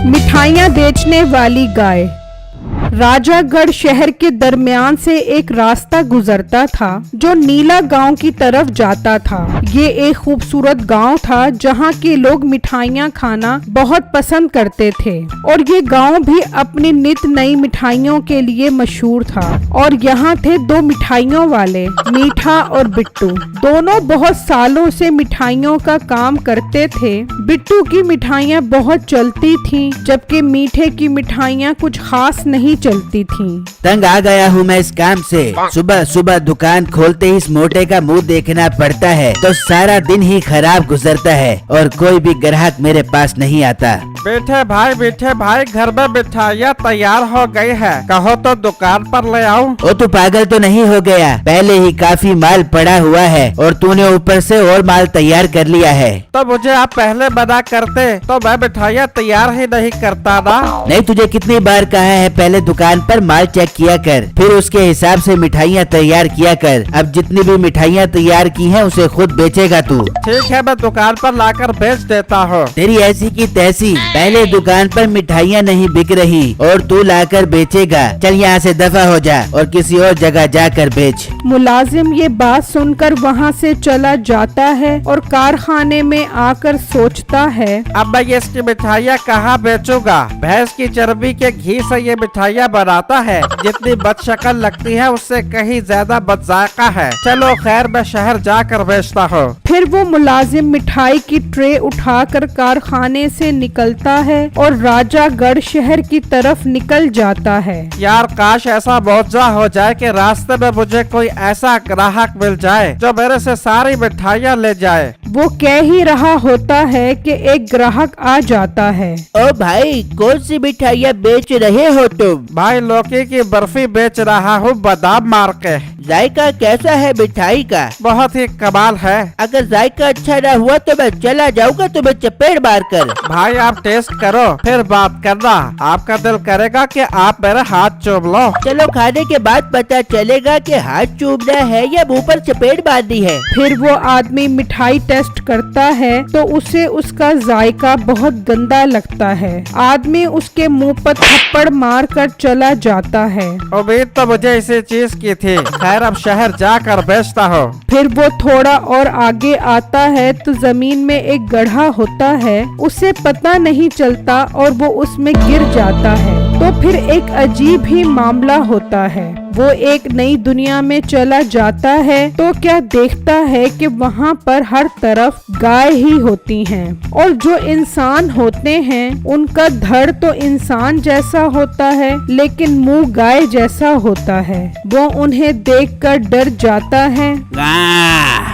मिठाइयाँ बेचने वाली गाय। राजागढ़ शहर के दरमियान से एक रास्ता गुजरता था जो नीला गांव की तरफ जाता था। ये एक खूबसूरत गांव था जहां के लोग मिठाइयां खाना बहुत पसंद करते थे और ये गांव भी अपनी नित नई मिठाइयों के लिए मशहूर था। और यहाँ थे दो मिठाइयों वाले, मीठा और बिट्टू। दोनों बहुत सालों से मिठाइयों का काम करते थे। बिट्टू की मिठाइयाँ बहुत चलती थीं, जबकि मीठे की मिठाइयाँ कुछ खास नहीं चलती थीं। तंग आ गया हूँ मैं इस काम से। सुबह सुबह दुकान खोलते ही इस मोटे का मुंह देखना पड़ता है तो सारा दिन ही खराब गुजरता है और कोई भी ग्राहक मेरे पास नहीं आता। बैठे भाई घर में मिठाइयाँ तैयार हो गई है, कहो तो दुकान पर ले आऊं? ओ तू पागल तो नहीं हो गया? पहले ही काफी माल पड़ा हुआ है और तूने ऊपर से और माल तैयार कर लिया है। तो मुझे आप पहले मना करते तो मैं मिठाइयाँ तैयार ही नहीं करता ना। नहीं, तुझे कितनी बार कहा है पहले दुकान पर माल चेक किया कर, फिर उसके हिसाब से मिठाइयाँ तैयार किया कर। अब जितनी भी मिठाइयाँ तैयार की हैं उसे खुद बेचेगा तू। ठीक है, मैं दुकान पर लाकर बेच देता हूँ। तेरी ऐसी की तैसी, पहले दुकान पर मिठाइयाँ नहीं बिक रही और तू लाकर बेचेगा। चल यहाँ से दफा हो जा और किसी और जगह जाकर बेच। मुलाजिम ये बात सुनकर वहाँ से चला जाता है और कारखाने में आकर सोचता है, अब मैं इसकी मिठाइयाँ कहाँ बेचूंगा? भैंस की चर्बी के घी से ये मिठाइयाँ बनाता है, जितनी बदशक्ल लगती है उससे कहीं ज्यादा बदजायका है। चलो खैर, मैं शहर जाकर बेचता हूँ। फिर वो मुलाजिम मिठाई की ट्रे उठाकर कारखाने से निकलता है और राजागढ़ शहर की तरफ निकल जाता है। यार काश ऐसा मौजा हो जाए कि रास्ते में मुझे कोई ऐसा ग्राहक मिल जाए जो मेरे से सारी मिठाइयाँ ले जाए। वो कह ही रहा होता है कि एक ग्राहक आ जाता है। ओ भाई, कौन सी मिठाइयाँ बेच रहे हो तुम? भाई लौकी की बर्फी बेच रहा हूँ बादाम मार के। जायका कैसा है मिठाई का? बहुत ही कमाल है। अगर जायका अच्छा न हुआ तो मैं चला जाऊंगा तुम्हें चपेट मार कर। भाई आप टेस्ट करो फिर बात करना। आपका दिल करेगा कि आप मेरे हाथ चूम लो। चलो, खाने के बाद पता चलेगा कि हाथ चूमना है या मुंह पर चपेट मारनी है। फिर वो आदमी मिठाई टेस्ट करता है तो उसे उसका जायका बहुत गंदा लगता है। आदमी उसके मुंह पर थप्पड़ मार कर चला जाता है। उम्मीद तो मुझे इसी चीज की थी। खैर अब शहर जाकर बेचता हूँ। फिर वो थोड़ा और आगे आता है तो जमीन में एक गड्ढा होता है। उसे पता नहीं चलता और वो उसमें गिर जाता है। तो फिर एक अजीब ही मामला होता है। वो एक नई दुनिया में चला जाता है तो क्या देखता है कि वहाँ पर हर तरफ गाय ही होती हैं और जो इंसान होते हैं उनका धड़ तो इंसान जैसा होता है लेकिन मुंह गाय जैसा होता है। वो उन्हें देखकर डर जाता है।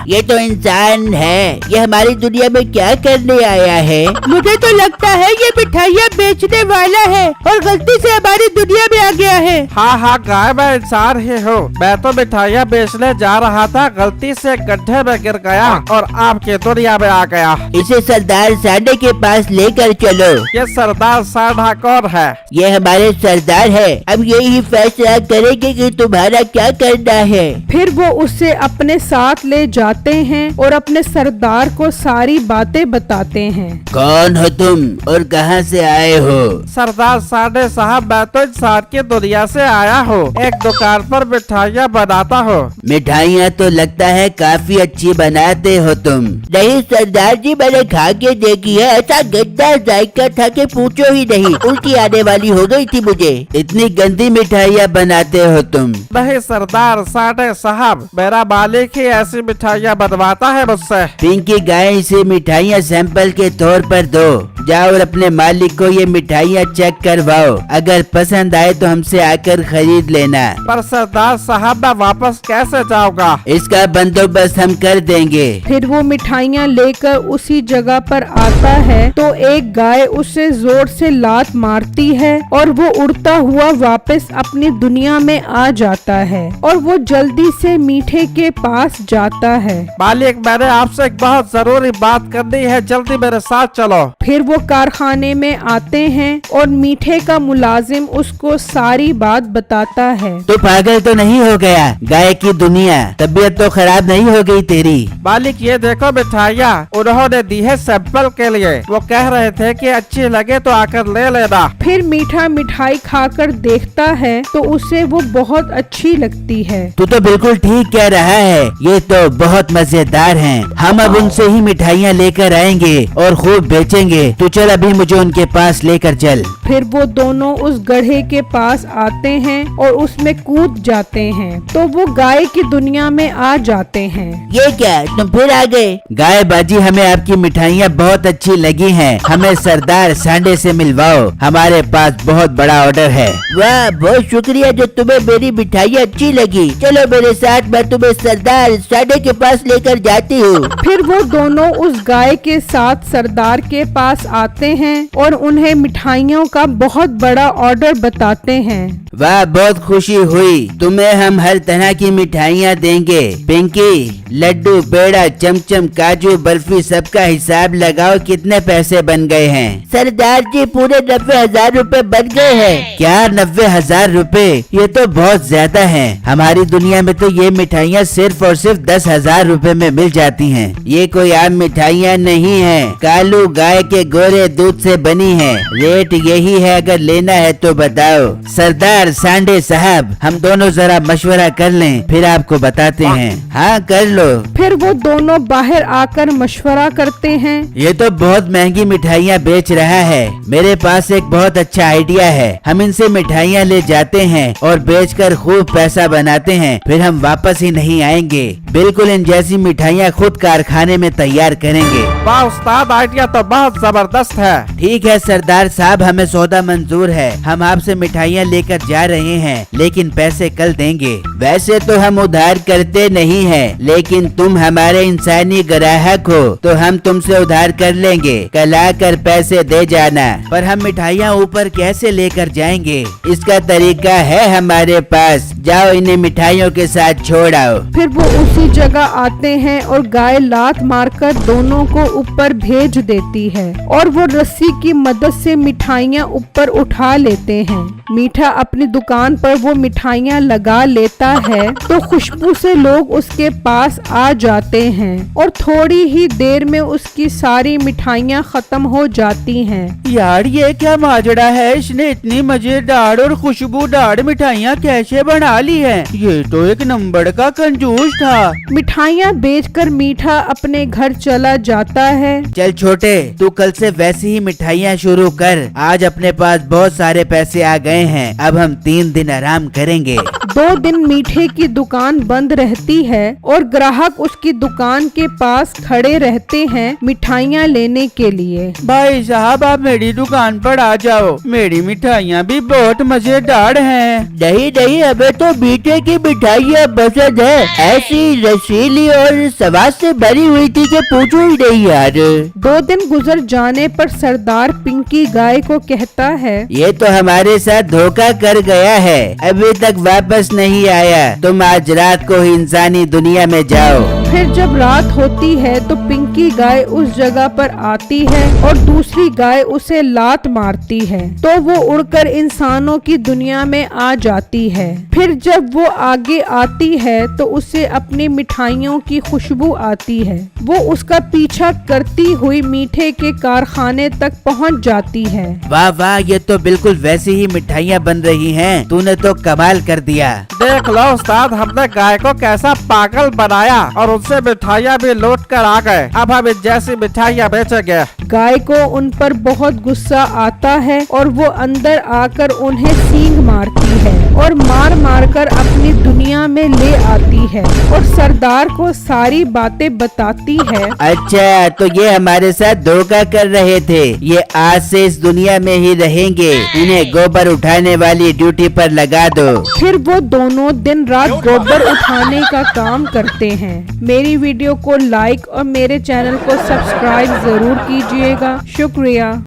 ये तो इंसान है, ये हमारी दुनिया में क्या करने आया है? मुझे तो लगता है ये मिठाइयाँ बेचने वाला है और गलती से हमारी दुनिया में आ गया है। हाँ गाय, मैं इंसान ही हूँ। मैं तो मिठाइयाँ बेचने जा रहा था, गलती से गड्ढे में गिर गया और आपकी दुनिया में आ गया। इसे सरदार साडे के पास लेकर चलो। ये सरदार साडा कौन है? ये हमारे सरदार है। अब यही फैसला करेंगे कि तुम्हारा क्या करना है। फिर वो उसे अपने साथ ले जाते हैं और अपने सरदार को सारी बातें बताते हैं। कौन हो तुम और कहाँ से आए हो? सरदार साडे साहब, मैं तो इंसान की दुनिया से आया हूँ। एक दुकान पर मिठाइयाँ बनाता हूँ। मिठाइयाँ तो लगता है काफी अच्छी बनाते हो तुम। नहीं सरदार जी, मैंने खा के देखी है, ऐसा गंदा जायका था कि पूछो ही नहीं, उल्टी आने वाली हो गई थी मुझे। इतनी गंदी मिठाइयाँ बनाते हो तुम। नहीं सरदार साडे साहब, मेरा मालिक ही ऐसी मिठाइयाँ बनवाता है मुझसे। पिंकी गाय, इसे मिठाइयाँ सैंपल के तौर पर दो। जाओ और अपने मालिक को ये मिठाइयाँ चेक करवाओ। अगर पसंद आए तो हमसे आकर खरीद लेना। पर सरदार साहब, मैं वापस कैसे जाऊँगा? इसका बंदोबस्त हम कर देंगे। फिर वो मिठाइयाँ लेकर उसी जगह पर आता है तो एक गाय उसे जोर से लात मारती है और वो उड़ता हुआ वापस अपनी दुनिया में आ जाता है और वो जल्दी से मीठे के पास जाता है। मालिक, मैंने आपसे एक बहुत जरूरी बात करनी है, जल्दी मेरे साथ चलो। फिर वो कारखाने में आते हैं और मीठे का मुलाजिम उसको सारी बात बताता है। तो पागल तो नहीं हो गया? गाय की दुनिया, तबीयत तो खराब नहीं हो गई तेरी? मालिक ये देखो मिठाइयाँ उन्होंने दी है सैंपल के लिए। वो कह रहे थे कि अच्छी लगे तो आकर ले लेना। फिर मीठा मिठाई खाकर देखता है तो उसे वो बहुत अच्छी लगती है। तू तो बिल्कुल ठीक कह रहा है, ये तो बहुत मजेदार हैं। हम अब उनसे ही मिठाइयाँ लेकर आएंगे और खूब बेचेंगे। तू चल अभी मुझे उनके पास लेकर चल। फिर वो दोनों उस गड्ढे के पास आते हैं और उसमें कूद जाते हैं तो वो गाय की दुनिया में आ जाते हैं। ये क्या, तुम फिर आ गए? गाय बाजी, हमें आपकी मिठाइयाँ बहुत अच्छी लगी हैं। हमें सरदार सांडे से मिलवाओ, हमारे पास बहुत बड़ा ऑर्डर है। वाह, बहुत शुक्रिया जो तुम्हें मेरी मिठाइयाँ अच्छी लगी। चलो मेरे साथ, मैं तुम्हें सरदार सांडे के पास लेकर जाती हूँ। फिर वो दोनों उस गाय के साथ सरदार के पास आते हैं और उन्हें मिठाइयों का बहुत बड़ा ऑर्डर बताते हैं। वाह, बहुत खुशी हुई। तुम्हें हम हर तरह की मिठाइयाँ देंगे। पिंकी, लड्डू, पेड़ा, चमचम, काजू, बर्फी, सबका हिसाब लगाओ कितने पैसे बन गए हैं। सरदार जी, पूरे 90,000 रूपए बन गए हैं। क्या 90,000 रूपए? ये तो बहुत ज्यादा है। हमारी दुनिया में तो ये मिठाइयाँ सिर्फ और सिर्फ 10,000 रूपए में मिल जाती हैं। ये कोई आम मिठाइयाँ नहीं है, कालू गाय के गोरे दूध से बनी है। रेट यही है, अगर लेना है तो बताओ। सरदार सांडे साहब, हम दोनों जरा मशवरा कर लें, फिर आपको बताते हैं। हाँ, कर लो। फिर वो दोनों बाहर आकर मशवरा करते हैं। ये तो बहुत महंगी मिठाइयाँ बेच रहा है। मेरे पास एक बहुत अच्छा आइडिया है। हम इनसे मिठाइयाँ ले जाते हैं और बेचकर खूब पैसा बनाते हैं, फिर हम वापस ही नहीं आएंगे। बिल्कुल इन जैसी मिठाइयाँ खुद कारखाने में तैयार करेंगे। वाह उस्ताद, आइडिया तो बहुत जबरदस्त है। ठीक है सरदार साहब, हमें सौदा मंजूर है। हम आपसे मिठाइयाँ लेकर जा रहे हैं, लेकिन पैसे कल देंगे। वैसे तो हम उधार करते नहीं हैं, लेकिन तुम हमारे इंसानी ग्राहक हो तो हम तुमसे उधार कर लेंगे। कल आकर पैसे दे जाना। पर हम मिठाइयाँ ऊपर कैसे लेकर जाएंगे? इसका तरीका है हमारे पास। जाओ, इन्हें मिठाइयों के साथ छोड़ आओ। फिर वो उसी जगह आते हैं और गाय लात मारकर दोनों को ऊपर भेज देती है और वो रस्सी की मदद से मिठाइयाँ ऊपर उठा लेते हैं। मीठा अपनी दुकान पर वो मिठाइयाँ लगा लेता है तो खुशबू से लोग उसके पास आ जाते हैं और थोड़ी ही देर में उसकी सारी मिठाइयाँ खत्म हो जाती हैं। यार, ये क्या माजरा है? इसने इतनी मजेदार और खुशबूदार मिठाइयाँ कैसे बना ली हैं? ये तो एक नंबर का कंजूस था। मिठाइयाँ बेचकर मीठा अपने घर चला जाता है। चल छोटे, तू कल से वैसी ही मिठाइयाँ शुरू कर। आज अपने पास बहुत सारे पैसे आ गए हैं, अब हम 3 दिन आराम करेंगे। 2 दिन मीठे की दुकान बंद रहती है और ग्राहक उसकी दुकान के पास खड़े रहते हैं मिठाइयाँ लेने के लिए। भाई साहब, आप मेरी दुकान पर आ जाओ, मेरी मिठाइयाँ भी बहुत मजेदार हैं। नहीं नहीं, हमें तो मीठे की मिठाइयाँ पसंद है। ऐसी रसीली और स्वाद से भरी हुई थी कि पूछो ही नहीं यार। 2 दिन गुजर जाने पर सरदार पिंकी गाय को कहता है, ये तो हमारे साथ धोखा कर गया है, अभी तक वापस नहीं आया। तुम आज रात को ही इंसानी दुनिया में जाओ। फिर जब रात होती है तो पिंकी गाय उस जगह पर आती है और दूसरी गाय उसे लात मारती है तो वो उड़कर इंसानों की दुनिया में आ जाती है। फिर जब वो आगे आती है तो उसे अपनी मिठाइयों की खुशबू आती है। वो उसका पीछा करती हुई मीठे के कारखाने तक पहुंच जाती है। वाह वाह, ये तो बिल्कुल वैसी ही मिठाइयाँ बन रही हैं। तूने तो कमाल कर दिया। देख लो उस्ताद, हमने गाय को कैसा पागल बनाया और उनसे मिठाइयाँ भी लौट कर आ गए। अब हम इन जैसी मिठाइयाँ बेचेंगे। गाय को उन पर बहुत गुस्सा आता है और वो अंदर आकर उन्हें सींग मारती है और मार मार कर अपनी दुनिया में ले आती है और सरदार को सारी बातें बताती है। अच्छा, तो ये हमारे साथ धोखा कर रहे थे। ये आज से इस दुनिया में ही रहेंगे। इन्हें गोबर उठाने वाली ड्यूटी पर लगा दो। फिर वो दोनों दिन रात गोबर उठाने का काम करते हैं। मेरी वीडियो को लाइक और मेरे चैनल को सब्सक्राइब जरूर कीजिएगा। शुक्रिया।